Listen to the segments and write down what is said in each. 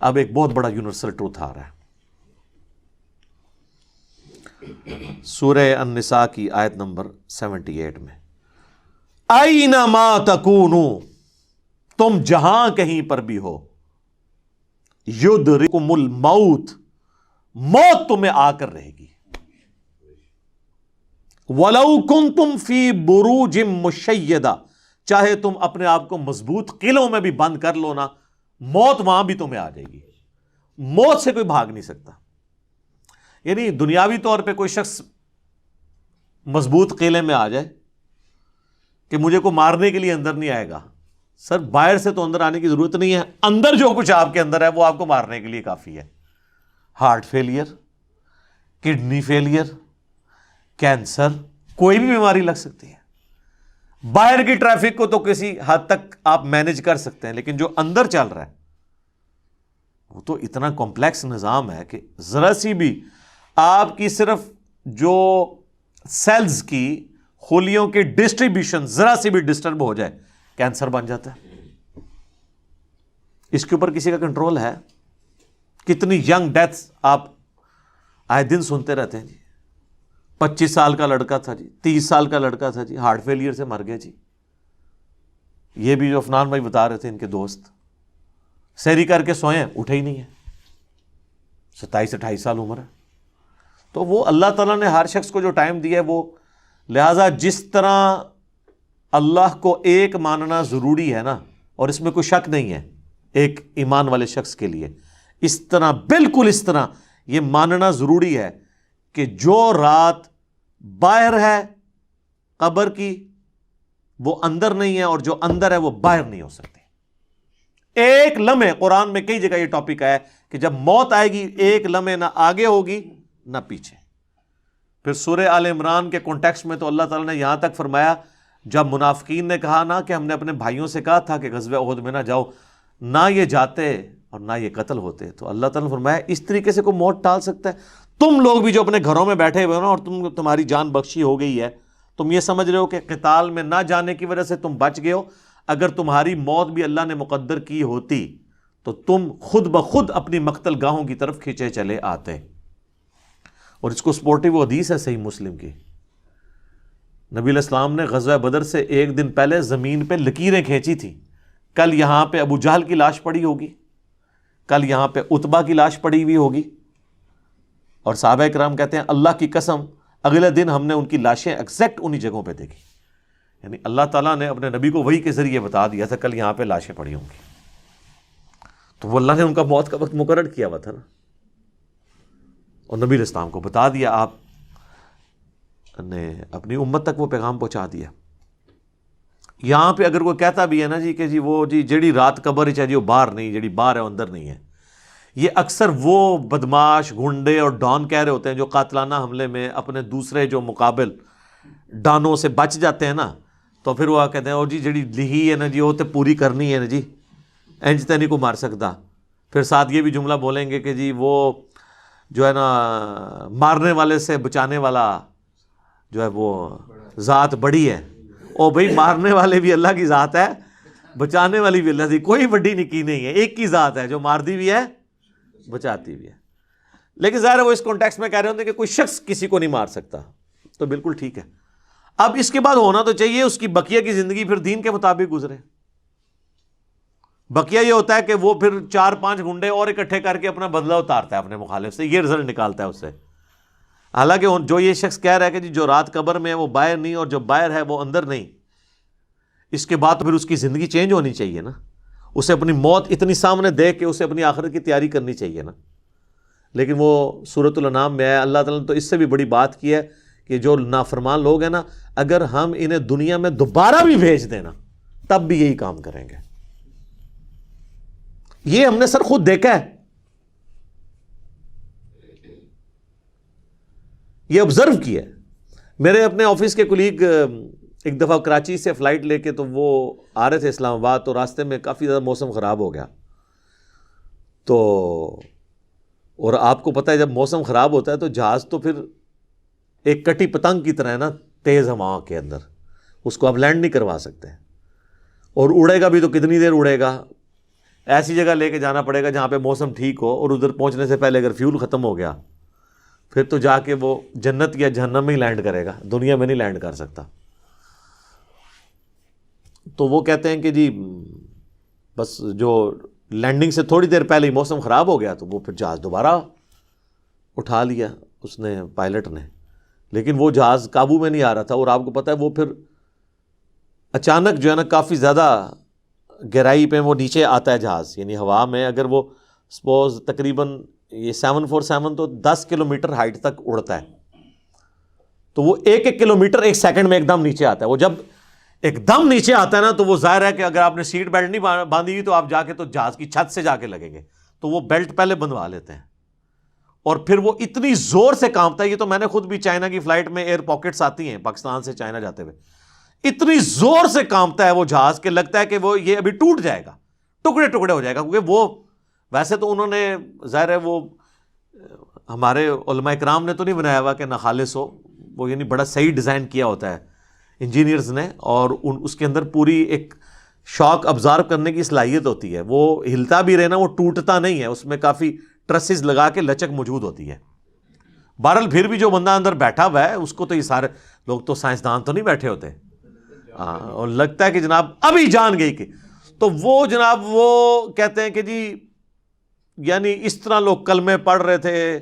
اب ایک بہت بڑا یونیورسل ٹروتھ آ رہا ہے. سورہ النساء کی آیت نمبر 78 میں، اینما تکونوا، تم جہاں کہیں پر بھی ہو، یدرککم الموت، موت تمہیں آ کر رہے گی. وَلَوْ كُنْتُمْ فِي بُرُوجٍ مُشَيَّدَةٍ، چاہے تم اپنے آپ کو مضبوط قلعوں میں بھی بند کر لو نا، موت وہاں بھی تمہیں آ جائے گی. موت سے کوئی بھاگ نہیں سکتا. یعنی دنیاوی طور پہ کوئی شخص مضبوط قلعے میں آ جائے کہ مجھے کو مارنے کے لیے اندر نہیں آئے گا، سر باہر سے تو اندر آنے کی ضرورت نہیں ہے، اندر جو کچھ آپ کے اندر ہے وہ آپ کو مارنے کے لیے کافی ہے. Heart failure, kidney failure, cancer, کوئی بھی بیماری لگ سکتی ہے. باہر کی ٹریفک کو تو کسی حد تک آپ مینج کر سکتے ہیں، لیکن جو اندر چل رہا ہے وہ تو اتنا کمپلیکس نظام ہے کہ ذرا سی بھی آپ کی صرف جو سیلز کی خلیوں کی ڈسٹریبیوشن ذرا سی بھی ڈسٹرب ہو جائے، کینسر بن جاتا ہے. اس کے اوپر کسی کا کنٹرول ہے؟ کتنی ینگ ڈیتھس آپ آئے دن سنتے رہتے ہیں جی. 25 سال کا لڑکا تھا جی، 30 سال کا لڑکا تھا جی، ہارٹ فیلئر سے مر گیا جی. یہ بھی جو عفنان بھائی بتا رہے تھے، ان کے دوست سحری کر کے سوئے، اٹھے ہی نہیں ہے، 27-28 سال عمر ہے. تو وہ اللہ تعالیٰ نے ہر شخص کو جو ٹائم دیا ہے وہ، لہٰذا جس طرح اللہ کو ایک ماننا ضروری ہے نا، اور اس میں کوئی شک نہیں ہے ایک ایمان والے شخص کے لیے، اس طرح بالکل اس طرح یہ ماننا ضروری ہے کہ جو رات باہر ہے قبر کی وہ اندر نہیں ہے، اور جو اندر ہے وہ باہر نہیں ہو سکتی. ایک لمحے، قرآن میں کئی جگہ یہ ٹاپک آیا ہے کہ جب موت آئے گی ایک لمحے نہ آگے ہوگی نہ پیچھے. پھر سورہ آل عمران کے کانٹیکسٹ میں تو اللہ تعالیٰ نے یہاں تک فرمایا، جب منافقین نے کہا نا کہ ہم نے اپنے بھائیوں سے کہا تھا کہ غزوہ احد میں نہ جاؤ، نہ یہ جاتے اور نہ یہ قتل ہوتے، تو اللہ تعالیٰ نے فرمایا اس طریقے سے کوئی موت ٹال سکتا ہے؟ تم لوگ بھی جو اپنے گھروں میں بیٹھے ہوئے ہو نا، اور تمہاری جان بخشی ہو گئی ہے، تم یہ سمجھ رہے ہو کہ قتال میں نہ جانے کی وجہ سے تم بچ گئے ہو. اگر تمہاری موت بھی اللہ نے مقدر کی ہوتی تو تم خود بخود اپنی مقتل گاہوں کی طرف کھینچے چلے آتے. اور اس کو سپورٹیو حدیث ہے صحیح مسلم کی، نبی علیہ السلام نے غزوہ بدر سے ایک دن پہلے زمین پہ لکیریں کھینچی تھی. کل یہاں پہ ابو جہل کی لاش پڑی ہوگی، کل یہاں پہ عتبہ کی لاش پڑی ہوئی ہوگی، اور صحابہ کرام کہتے ہیں اللہ کی قسم اگلے دن ہم نے ان کی لاشیں ایگزیکٹ انہی جگہوں پہ دیکھی. یعنی اللہ تعالیٰ نے اپنے نبی کو وحی کے ذریعے بتا دیا تھا کل یہاں پہ لاشیں پڑی ہوں گی. تو وہ اللہ نے ان کا موت کا وقت مقرر کیا ہوا تھا نا، اور نبی علیہ السلام کو بتا دیا، آپ نے اپنی امت تک وہ پیغام پہنچا دیا. یہاں پہ اگر کوئی کہتا بھی ہے نا جی کہ جی وہ جی جیڑی رات قبر ہی چاہیے وہ باہر نہیں، جیڑی باہر ہے وہ اندر نہیں ہے، یہ اکثر وہ بدماش گنڈے اور ڈان کہہ رہے ہوتے ہیں جو قاتلانہ حملے میں اپنے دوسرے جو مقابل ڈانوں سے بچ جاتے ہیں نا، تو پھر وہ کہتے ہیں اور جی جیڑی لہی ہے نا جی وہ تے پوری کرنی ہے نا جی، انج تے نہیں کو مار سکتا. پھر ساتھ یہ بھی جملہ بولیں گے کہ جی وہ جو ہے نا مارنے والے سے بچانے والا جو ہے وہ ذات بڑی ہے. او بھئی مارنے والے بھی اللہ کی ذات ہے، بچانے والی بھی اللہ کی، کوئی بڑی نکی نہیں ہے، ایک کی ذات ہے جو مارتی بھی ہے بچاتی بھی ہے. لیکن ظاہر ہے وہ اس کانٹیکسٹ میں کہہ رہے ہوتے ہیں کہ کوئی شخص کسی کو نہیں مار سکتا، تو بالکل ٹھیک ہے. اب اس کے بعد ہونا تو چاہیے اس کی بقیہ کی زندگی پھر دین کے مطابق گزرے. بقیہ یہ ہوتا ہے کہ وہ پھر 4-5 گنڈے اور اکٹھے کر کے اپنا بدلہ اتارتا ہے اپنے مخالف سے، یہ رزلٹ نکالتا ہے اس سے. حالانکہ جو یہ شخص کہہ رہا ہے کہ جی جو رات قبر میں ہے وہ باہر نہیں، اور جو باہر ہے وہ اندر نہیں، اس کے بعد پھر اس کی زندگی چینج ہونی چاہیے نا، اسے اپنی موت اتنی سامنے دیکھ کے اسے اپنی آخرت کی تیاری کرنی چاہیے نا. لیکن وہ سورۃ الانعام میں ہے، اللہ تعالیٰ نے تو اس سے بھی بڑی بات کی ہے کہ جو نافرمان لوگ ہیں نا، اگر ہم انہیں دنیا میں دوبارہ بھی بھیج دیں نا تب بھی یہی کام کریں گے. یہ ہم نے سر خود دیکھا ہے، یہ آبزرو کیا ہے. میرے اپنے آفس کے کولیگ ایک دفعہ کراچی سے فلائٹ لے کے تو وہ آ رہے تھے اسلام آباد، تو راستے میں کافی زیادہ موسم خراب ہو گیا. تو اور آپ کو پتہ ہے جب موسم خراب ہوتا ہے تو جہاز تو پھر ایک کٹی پتنگ کی طرح ہے نا، تیز ہوا کے اندر اس کو آپ لینڈ نہیں کروا سکتے، اور اڑے گا بھی تو کتنی دیر اڑے گا، ایسی جگہ لے کے جانا پڑے گا جہاں پہ موسم ٹھیک ہو، اور ادھر پہنچنے سے پہلے اگر فیول ختم ہو گیا پھر تو جا کے وہ جنت یا جہنم میں ہی لینڈ کرے گا، دنیا میں نہیں لینڈ کر سکتا۔ تو وہ کہتے ہیں کہ جی بس جو لینڈنگ سے تھوڑی دیر پہلے ہی موسم خراب ہو گیا تو وہ پھر جہاز دوبارہ اٹھا لیا اس نے، پائلٹ نے، لیکن وہ جہاز قابو میں نہیں آ رہا تھا، اور آپ کو پتہ ہے وہ پھر اچانک جو ہے نا کافی زیادہ گہرائی پہ وہ نیچے آتا ہے جہاز، یعنی ہوا میں اگر وہ سپوز تقریباً یہ 747 تو 10 کلومیٹر ہائٹ تک اڑتا ہے، تو وہ ایک کلومیٹر ایک سیکنڈ میں ایک دم نیچے آتا ہے۔ وہ جب ایک دم نیچے آتا ہے نا تو وہ ظاہر ہے کہ اگر آپ نے سیٹ بیلٹ نہیں باندھی ہوئی تو آپ جا کے تو جہاز کی چھت سے جا کے لگیں گے، تو وہ بیلٹ پہلے بندھوا لیتے ہیں، اور پھر وہ اتنی زور سے کانپتا ہے۔ یہ تو میں نے خود بھی چائنا کی فلائٹ میں ایئر پاکٹس آتی ہیں پاکستان سے چائنا جاتے ہوئے، اتنی زور سے کانپتا ہے وہ جہاز کہ لگتا ہے کہ وہ یہ ابھی ٹوٹ جائے گا، ٹکڑے ٹکڑے ہو جائے گا، کیونکہ وہ ویسے تو انہوں نے ظاہر ہے وہ ہمارے علماء کرام نے تو نہیں بنایا ہوا کہ ناخالص ہو، وہ یعنی بڑا صحیح ڈیزائن کیا ہوتا ہے انجینئرز نے، اور اس کے اندر پوری ایک شاک ابزارو کرنے کی صلاحیت ہوتی ہے، وہ ہلتا بھی رہنا، وہ ٹوٹتا نہیں ہے، اس میں کافی ٹرسز لگا کے لچک موجود ہوتی ہے۔ بہرحال پھر بھی جو بندہ اندر بیٹھا ہوا ہے اس کو تو یہ سارے لوگ تو سائنسدان تو نہیں بیٹھے ہوتے، اور لگتا ہے کہ جناب ابھی جان گئی کہ، تو وہ جناب وہ کہتے ہیں کہ جی یعنی اس طرح لوگ کلمے پڑھ رہے تھے،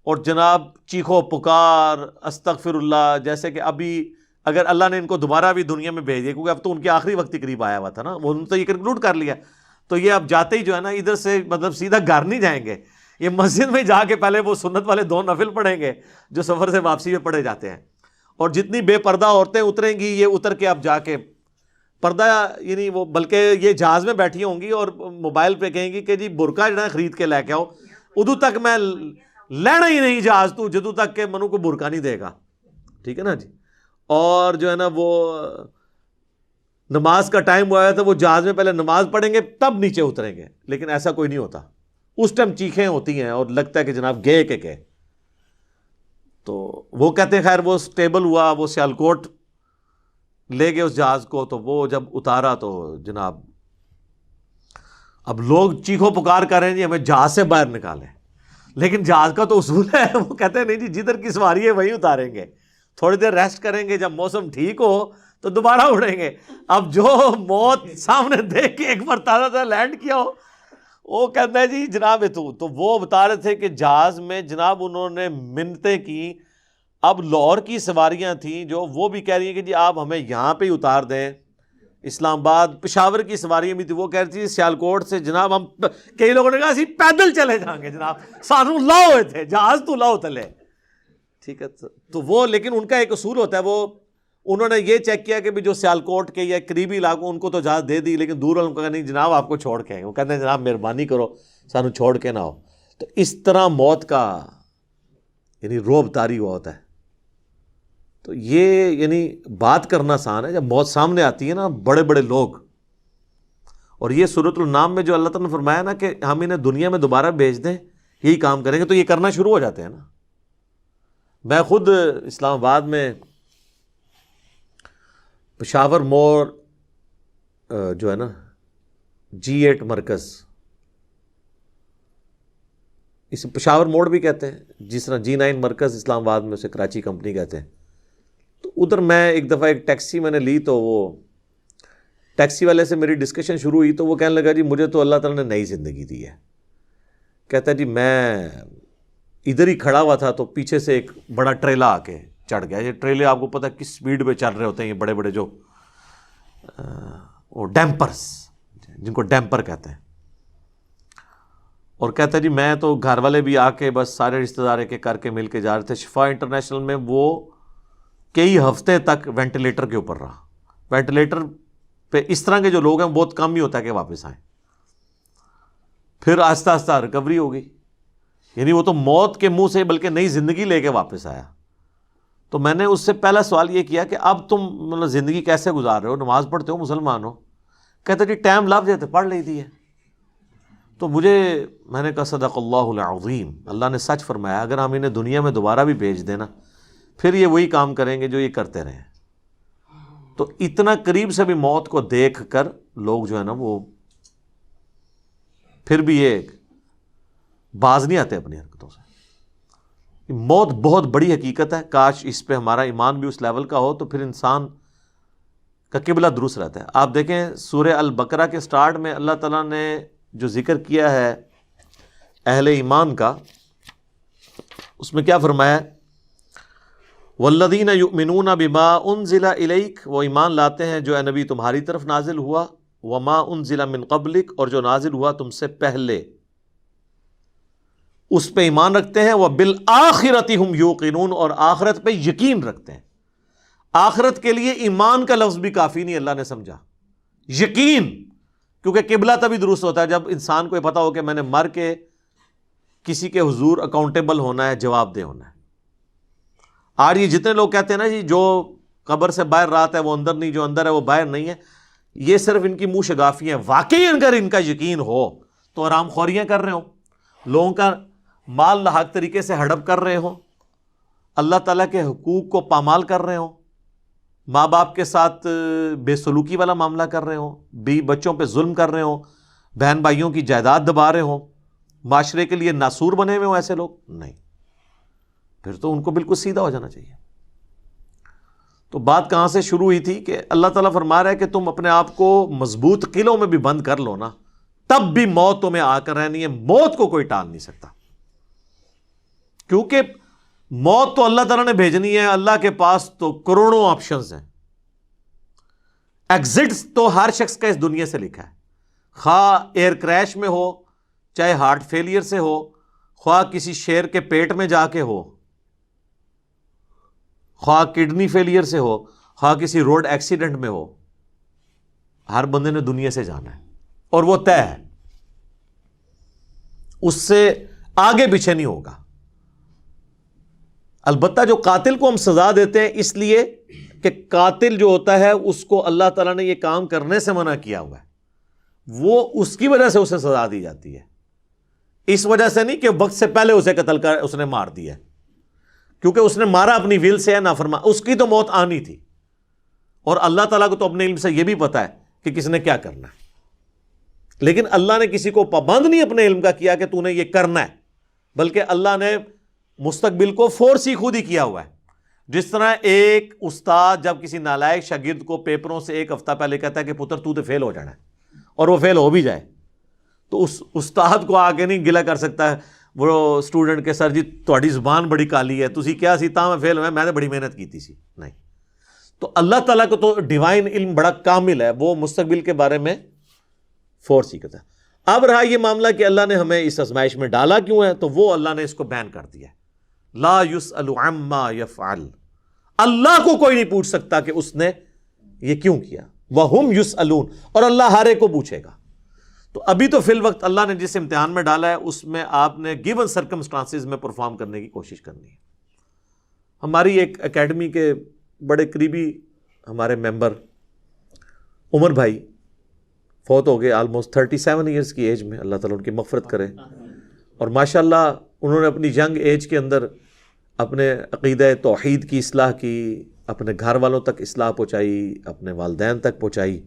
اور جناب چیخو پکار استغفر اللہ، جیسے کہ ابھی اگر اللہ نے ان کو دوبارہ بھی دنیا میں بھیج دیا، کیونکہ اب تو ان کے آخری وقت ہی قریب آیا ہوا تھا نا، وہ انہوں نے تو یہ کنکلوڈ کر لیا، تو یہ اب جاتے ہی جو ہے نا ادھر سے مطلب سیدھا گھر نہیں جائیں گے، یہ مسجد میں جا کے پہلے وہ سنت والے 2 نفل پڑھیں گے جو سفر سے واپسی میں پڑھے جاتے ہیں، اور جتنی بے پردہ عورتیں اتریں گی یہ اتر کے اب جا کے پردہ، یعنی وہ بلکہ یہ جہاز میں بیٹھی ہوں گی اور موبائل پہ کہیں گی کہ جی برقع جڑا خرید کے لے کے آؤ، ادو تک میں لینا ہی نہیں جہاز تو جدو تک کہ منو کو برقع نہیں دے گا، ٹھیک ہے نا جی۔ اور جو ہے نا وہ نماز کا ٹائم ہوا ہے تو وہ جہاز میں پہلے نماز پڑھیں گے تب نیچے اتریں گے، لیکن ایسا کوئی نہیں ہوتا، اس ٹائم چیخیں ہوتی ہیں اور لگتا ہے کہ جناب گئے کہ گئے۔ تو وہ کہتے ہیں خیر وہ سٹیبل ہوا، وہ سیالکوٹ لے گئے اس جہاز کو، تو وہ جب اتارا تو جناب اب لوگ چیخو پکار کر رہے ہیں جی ہمیں جہاز سے باہر نکالیں، لیکن جہاز کا تو اصول ہے، وہ کہتے ہیں نہیں جی جدھر کی سواری ہے وہیں اتاریں گے، تھوڑی دیر ریسٹ کریں گے، جب موسم ٹھیک ہو تو دوبارہ اڑیں گے۔ اب جو موت سامنے دیکھ کے ایک بار تازہ لینڈ کیا ہو، وہ کہتا ہے جی جناب تو وہ بتا رہے تھے کہ جہاز میں جناب انہوں نے منتیں کی، اب لاہور کی سواریاں تھیں جو وہ بھی کہہ رہی ہیں کہ جی آپ ہمیں یہاں پہ ہی اتار دیں، اسلام آباد پشاور کی سواریاں بھی تھی، وہ کہہ رہی تھی سیالکوٹ سے جناب ہم، کئی لوگوں نے کہا اسی پیدل چلے جائیں گے جناب، سانو لاؤ ہوئے تھے جہاز تو لاؤ تلے، ٹھیک ہے۔ تو وہ لیکن ان کا ایک اصول ہوتا ہے، وہ انہوں نے یہ چیک کیا کہ بھی جو سیالکوٹ کے یا قریبی علاقوں ان کو تو اجازت دے دی، لیکن دور والوں کو کہا نہیں جناب آپ کو چھوڑ کے آئیں، وہ کہتے ہیں جناب مہربانی کرو سانو چھوڑ کے نہ ہو۔ تو اس طرح موت کا یعنی روب طاری ہوا ہوتا ہے۔ تو یہ یعنی بات کرنا آسان ہے، جب موت سامنے آتی ہے نا بڑے بڑے لوگ، اور یہ سورۃ النام میں جو اللہ تعالیٰ نے فرمایا نا کہ ہم انہیں دنیا میں دوبارہ بھیج دیں یہی کام کریں گے، تو یہ کرنا شروع ہو جاتے ہیں نا۔ میں خود اسلام آباد میں پشاور موڑ جو ہے نا G8 مرکز، اسے پشاور موڑ بھی کہتے ہیں، جس طرح G9 مرکز اسلام آباد میں اسے کراچی کمپنی کہتے ہیں، تو ادھر میں ایک دفعہ ایک ٹیکسی میں نے لی، تو وہ ٹیکسی والے سے میری ڈسکشن شروع ہوئی، تو وہ کہنے لگا جی مجھے تو اللہ تعالیٰ نے نئی زندگی دی ہے، کہتا ہے جی میں ادھر ہی کھڑا ہوا تھا تو پیچھے سے ایک بڑا ٹریلا آ کے چڑھ گیا، یہ ٹریلے آپ کو پتہ ہے کس سپیڈ پہ چل رہے ہوتے ہیں، یہ بڑے بڑے جو وہ ڈیمپرز جن کو ڈیمپر کہتے ہیں، اور کہتا ہے جی میں تو گھر والے بھی آ کے بس سارے رشتہ دار کے کر کے مل کے جا رہے تھے، شفا انٹرنیشنل میں وہ کئی ہفتے تک وینٹیلیٹر کے اوپر رہا، وینٹیلیٹر پہ اس طرح کے جو لوگ ہیں بہت کم ہی ہوتا ہے کہ واپس آئیں، پھر آہستہ آہستہ ریکوری ہو گئی، یعنی وہ تو موت کے منہ سے بلکہ نئی زندگی لے کے واپس آیا۔ تو میں نے اس سے پہلا سوال یہ کیا کہ اب تم مطلب زندگی کیسے گزار رہے ہو، نماز پڑھتے ہو، مسلمان ہو؟ کہتے جی ٹائم لگ جاتے پڑھ لی تھی ہے۔ تو میں نے کہا صدق اللہ العظیم، اللہ نے سچ فرمایا، اگر ہم انہیں دنیا میں دوبارہ بھی بھیج دینا پھر یہ وہی کام کریں گے جو یہ کرتے رہے۔ تو اتنا قریب سے بھی موت کو دیکھ کر لوگ جو ہے نا وہ پھر بھی یہ باز نہیں آتے اپنی حرکتوں سے. موت بہت بڑی حقیقت ہے. کاش اس پہ ہمارا ایمان بھی اس لیول کا ہو تو پھر انسان کا قبلہ درست رہتا ہے. آپ دیکھیں سورہ البقرہ کے سٹارٹ میں اللہ تعالیٰ نے جو ذکر کیا ہے اہل ایمان کا، اس میں کیا فرمایا؟ والذین یؤمنون بما انزل الیک، وہ ایمان لاتے ہیں جو اے نبی تمہاری طرف نازل ہوا، وما انزل من قبلک، اور جو نازل ہوا تم سے پہلے، اس پہ ایمان رکھتے ہیں. وبالآخرۃ ہم یوقنون، اور آخرت پہ یقین رکھتے ہیں. آخرت کے لیے ایمان کا لفظ بھی کافی نہیں، اللہ نے سمجھا یقین، کیونکہ قبلہ تبھی درست ہوتا ہے جب انسان کو یہ پتا ہو کہ میں نے مر کے کسی کے حضور اکاؤنٹیبل ہونا ہے، جواب دہ ہونا ہے. آج یہ جتنے لوگ کہتے ہیں نا جی جو قبر سے باہر رات ہے وہ اندر نہیں، جو اندر ہے وہ باہر نہیں ہے، یہ صرف ان کی منہ شگافی ہیں. واقعی اگر ان کا یقین ہو تو حرام خوریاں کر رہے ہوں، لوگوں کا مال ناحق طریقے سے ہڑپ کر رہے ہوں، اللہ تعالیٰ کے حقوق کو پامال کر رہے ہوں، ماں باپ کے ساتھ بے سلوکی والا معاملہ کر رہے ہوں، بیوی بچوں پہ ظلم کر رہے ہوں، بہن بھائیوں کی جائیداد دبا رہے ہوں، معاشرے کے لیے ناسور بنے ہوئے ہوں، ایسے لوگ نہیں، پھر تو ان کو بالکل سیدھا ہو جانا چاہیے. تو بات کہاں سے شروع ہوئی تھی کہ اللہ تعالیٰ فرما رہا ہے کہ تم اپنے آپ کو مضبوط قلعوں میں بھی بند کر لو نا، تب بھی موت تمہیں آ کر رہنی ہے. موت کو کوئی ٹال نہیں سکتا، کیونکہ موت تو اللہ تعالیٰ نے بھیجنی ہے. اللہ کے پاس تو کروڑوں آپشنز ہیں. ایگزٹ تو ہر شخص کا اس دنیا سے لکھا ہے، خواہ ایئر کریش میں ہو، چاہے ہارٹ فیلئر سے ہو، خواہ کسی شیر کے پیٹ میں جا کے ہو، خواہ کڈنی فیلئر سے ہو، خواہ کسی روڈ ایکسیڈنٹ میں ہو، ہر بندے نے دنیا سے جانا ہے اور وہ طے ہے، اس سے آگے پیچھے نہیں ہوگا. البتہ جو قاتل کو ہم سزا دیتے ہیں اس لیے کہ قاتل جو ہوتا ہے اس کو اللہ تعالیٰ نے یہ کام کرنے سے منع کیا ہوا ہے، وہ اس کی وجہ سے اسے سزا دی جاتی ہے، اس وجہ سے نہیں کہ وقت سے پہلے اسے قتل کر اس نے مار دیا ہے، کیونکہ اس نے مارا اپنی ویل سے ہے، نافرمان، اس کی تو موت آنی تھی. اور اللہ تعالیٰ کو تو اپنے علم سے یہ بھی پتا ہے کہ کس نے کیا کرنا ہے، لیکن اللہ نے کسی کو پابند نہیں اپنے علم کا کیا کہ تو نے یہ کرنا ہے، بلکہ اللہ نے مستقبل کو فورس ہی خود ہی کیا ہوا ہے. جس طرح ایک استاد جب کسی نالائق شاگرد کو پیپروں سے ایک ہفتہ پہلے کہتا ہے کہ پتر تو فیل ہو جانا ہے، اور وہ فیل ہو بھی جائے، تو اس استاد کو آگے نہیں گلا کر سکتا ہے وہ اسٹوڈنٹ کے سر جی تہاڈی زبان بڑی کالی ہے، تسی کیا سی تاں میں فیل ہویا، میں نے بڑی محنت کی سی. نہیں، تو اللہ تعالیٰ کو تو ڈیوائن علم بڑا کامل ہے، وہ مستقبل کے بارے میں فورس ہی کرتا ہے. اب رہا یہ معاملہ کہ اللہ نے ہمیں اس آزمائش میں ڈالا کیوں ہے، تو وہ اللہ نے اس کو بیان کر دیا ہے. لا یسأل عما یفعل، اللہ کو کوئی نہیں پوچھ سکتا کہ اس نے یہ کیوں کیا. وہم یسألون، اور اللہ ہر ایک کو پوچھے گا. تو ابھی تو فی الوقت اللہ نے جس امتحان میں ڈالا ہے اس میں آپ نے گیون سرکمسٹانسز میں پرفارم کرنے کی کوشش کرنی ہے. ہماری ایک اکیڈمی کے بڑے قریبی ہمارے ممبر عمر بھائی فوت ہو گئے آلموسٹ 37 ایئرس کی ایج میں، اللہ تعالیٰ ان کی مغفرت کرے. اور ماشاءاللہ انہوں نے اپنی ینگ ایج کے اندر اپنے عقیدہ توحید کی اصلاح کی، اپنے گھر والوں تک اصلاح پہنچائی، اپنے والدین تک پہنچائی.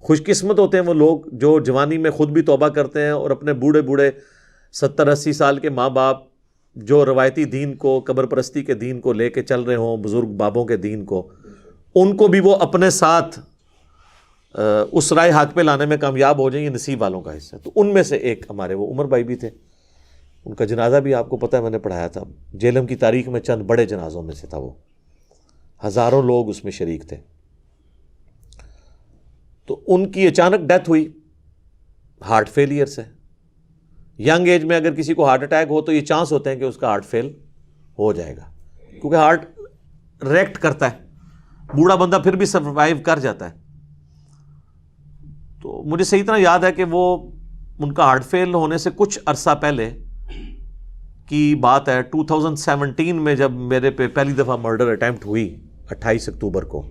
خوش قسمت ہوتے ہیں وہ لوگ جو جوانی میں خود بھی توبہ کرتے ہیں اور اپنے بوڑھے 70-80 سال کے ماں باپ جو روایتی دین کو، قبر پرستی کے دین کو لے کے چل رہے ہوں، بزرگ بابوں کے دین کو، ان کو بھی وہ اپنے ساتھ اس رائے حق پہ لانے میں کامیاب ہو جائیں. یہ نصیب والوں کا حصہ ہے. تو ان میں سے ایک ہمارے وہ عمر بھائی بھی تھے. ان کا جنازہ بھی آپ کو پتہ ہے میں نے پڑھایا تھا. جیلم کی تاریخ میں چند بڑے جنازوں میں سے تھا وہ، ہزاروں لوگ اس میں شریک تھے. تو ان کی اچانک ڈیتھ ہوئی ہارٹ فیلئر سے. ینگ ایج میں اگر کسی کو ہارٹ اٹیک ہو تو یہ چانس ہوتے ہیں کہ اس کا ہارٹ فیل ہو جائے گا، کیونکہ ہارٹ ریئیکٹ کرتا ہے. بوڑھا بندہ پھر بھی سروائیو کر جاتا ہے. تو مجھے صحیح طرح یاد ہے کہ وہ ان کا ہارٹ فیل ہونے سے کچھ عرصہ پہلے کی بات ہے، 2017 میں جب میرے پہ پہلی دفعہ مرڈر اٹیمپٹ ہوئی 28 اکتوبر کو،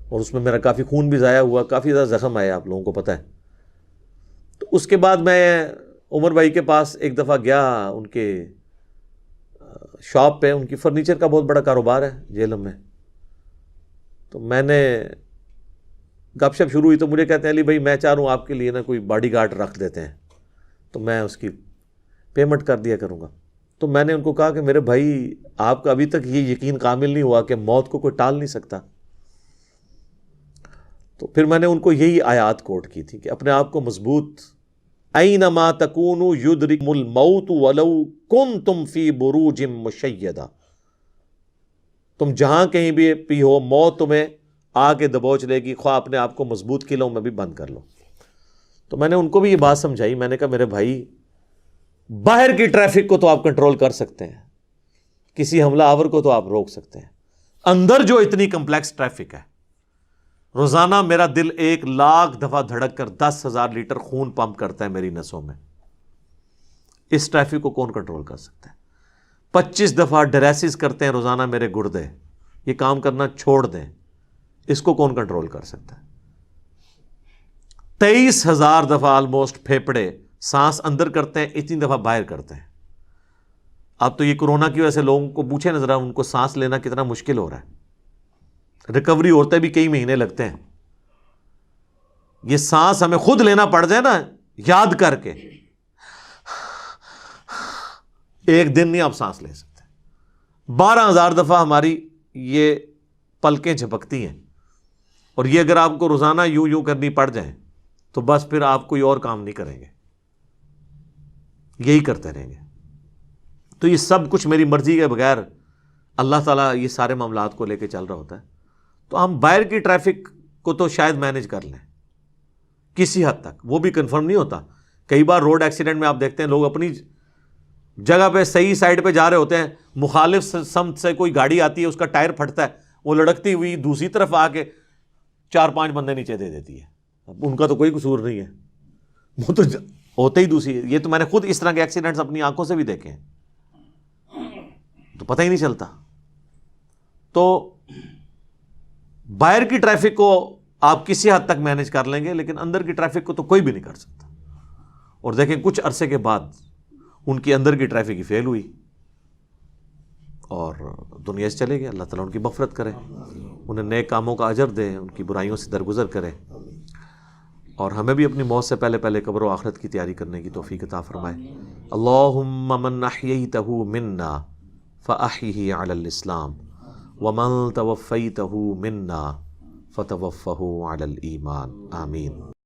اور اس میں میرا کافی خون بھی ضائع ہوا، کافی زیادہ زخم آیا، آپ لوگوں کو پتہ ہے. تو اس کے بعد میں عمر بھائی کے پاس ایک دفعہ گیا، ان کے شاپ پہ، ان کی فرنیچر کا بہت بڑا کاروبار ہے جیلم میں. تو میں نے گپ شپ شروع ہوئی تو مجھے کہتے ہیں علی بھائی میں چاہ رہا ہوں آپ کے لیے نا کوئی باڈی گارڈ رکھ دیتے ہیں. تو میں اس کی پیمنٹ کر دیا کروں گا. تو میں نے ان کو کہا کہ میرے بھائی آپ کا ابھی تک یہ یقین کامل نہیں ہوا کہ موت کو کوئی ٹال نہیں سکتا. تو پھر میں نے ان کو یہی آیات کوٹ کی تھی کہ اپنے آپ کو مضبوط، اینما تکونوا یدرککم الموت ولو کنتم فی بروج مشیدہ، تم جہاں کہیں بھی ہو موت تمہیں آ کے دبوچ لے گی، خواہ اپنے آپ کو مضبوط قلعوں میں بھی بند کر لو. تو میں نے ان کو بھی یہ بات سمجھائی. میں نے کہا میرے بھائی باہر کی ٹریفک کو تو آپ کنٹرول کر سکتے ہیں، کسی حملہ آور کو تو آپ روک سکتے ہیں، اندر جو اتنی کمپلیکس ٹریفک ہے، روزانہ میرا دل 1,00,000 دفعہ دھڑک کر 10,000 لیٹر خون پمپ کرتا ہے میری نسوں میں، اس ٹریفک کو کون کنٹرول کر سکتا ہے؟ 25 دفعہ ڈریسز کرتے ہیں روزانہ میرے گردے، یہ کام کرنا چھوڑ دیں، اس کو کون کنٹرول کر سکتا ہے؟ 23,000 دفعہ آلموسٹ پھیپڑے سانس اندر کرتے ہیں، اتنی دفعہ باہر کرتے ہیں. اب تو یہ کورونا کی وجہ سے لوگوں کو پوچھیں نظر، ان کو سانس لینا کتنا مشکل ہو رہا ہے، ریکوری ہوتے بھی کئی مہینے لگتے ہیں. یہ سانس ہمیں خود لینا پڑ جائے نا یاد کر کے، ایک دن نہیں آپ سانس لے سکتے. 12,000 دفعہ ہماری یہ پلکیں جھپکتی ہیں، اور یہ اگر آپ کو روزانہ یوں کرنی پڑ جائیں تو بس پھر آپ کوئی اور کام نہیں کریں گے، یہی کرتے رہیں گے. تو یہ سب کچھ میری مرضی کے بغیر اللہ تعالیٰ یہ سارے معاملات کو لے کے چل رہا ہوتا ہے. تو ہم باہر کی ٹریفک کو تو شاید مینیج کر لیں کسی حد تک، وہ بھی کنفرم نہیں ہوتا. کئی بار روڈ ایکسیڈنٹ میں آپ دیکھتے ہیں لوگ اپنی جگہ پہ صحیح سائڈ پہ جا رہے ہوتے ہیں، مخالف سمت سے کوئی گاڑی آتی ہے، اس کا ٹائر پھٹتا ہے، وہ لڑکتی ہوئی دوسری طرف آ کے 4-5 بندے نیچے دے دیتی ہے. اب ان کا تو کوئی قصور نہیں ہے، وہ تو ہوتے ہی دوسری. یہ تو میں نے خود اس طرح کے ایکسیڈنٹس اپنی آنکھوں سے بھی دیکھے ہیں، تو پتہ ہی نہیں چلتا. تو باہر کی ٹریفک کو آپ کسی حد تک مینیج کر لیں گے، لیکن اندر کی ٹریفک کو تو کوئی بھی نہیں کر سکتا. اور دیکھیں کچھ عرصے کے بعد ان کی اندر کی ٹریفک ہی فیل ہوئی اور دنیا سے چلے گئے. اللہ تعالیٰ ان کی مغفرت کرے، انہیں نیک کاموں کا اجر دے، ان کی برائیوں سے درگزر کرے، اور ہمیں بھی اپنی موت سے پہلے پہلے قبر و آخرت کی تیاری کرنے کی توفیق عطا فرمائے. اللہم من احییتہ منا فاحیہ علی الاسلام ومن توفیتہ منا فتوفہ علی الایمان. آمین.